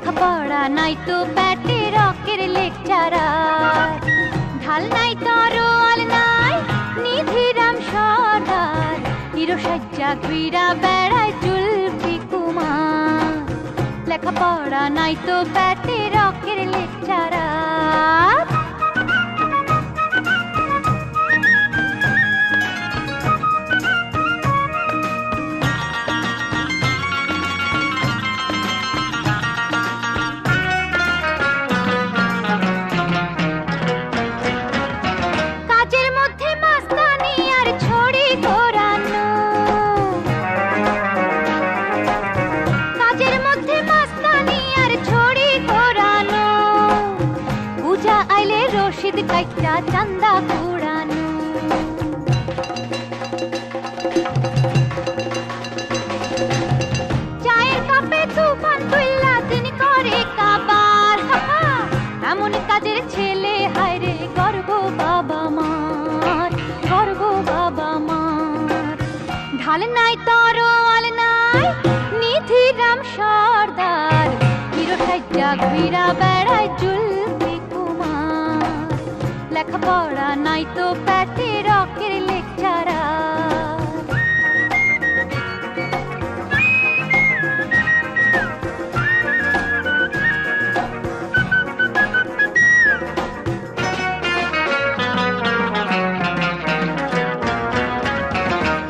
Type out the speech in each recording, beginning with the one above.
লেখাপড়া নাই তো ব্যাটে রকের লেকচারার, ঢাল নাই তরোয়াল নাই নিধিরাম সর্দার, হিরো সাজ্জা ঘুইরা বেড়ায় জুলফি কুমার। লেখাপড়া নাই তো ব্যাটে রকের লেকচারার। রশিদ কাইটা চান্দা কুড়ানো, চায়ের কাপে তুফান তুল্লা দিন করে কাবার। এমন কাজের ছেলে হায় রে গর্ব বাবা মার, গর্ব বাবা মার। ঢাল নাই তরোয়াল নাই নিধিরাম সর্দার, হিরো সাজ্জা ঘুইরা বেড়ায় জুলফি কুমার। লেখাপড়া নাই তো ব্যাটে রকের লেকচারার।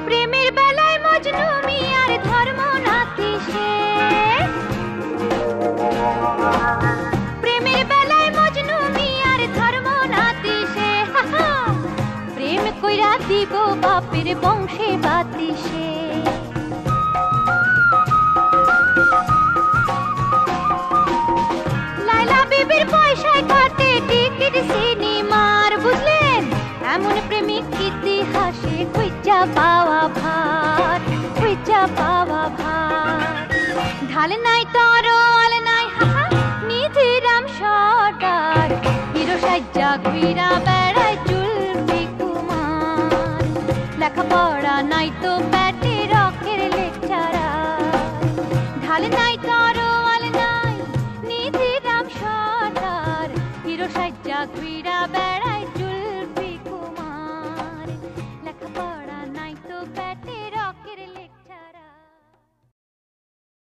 প্রেমের বেলায় মজনু মিয়ার ধর্ম নাতি সে, প্রেমের বেলায় মজনু মিয়ার ধর্ম নাতি সে। প্রেম কইরা দিব বাপের বংশে বাতি সে। লাইলা বিবির পয়সায় কাটে টিকিট সিনেমার, বুঝলেন এমন প্রেমিক ইতিহাসে খুঁজা পাওয়া ভার, খুঁজা পাওয়া ভার। ঢাল নাই তরোয়াল নাই নিধিরাম সর্দার, হিরো সাজ্জা ঘুইরা বেড়ায় জুলফি কুমার। লেখাপড়া নাই তো ব্যাটে রকের লেকচারার, ঢাল নাই তরোয়াল নাই নিধিরাম সর্দার, হিরো সাজ্জা ঘুইরা বেড়ায়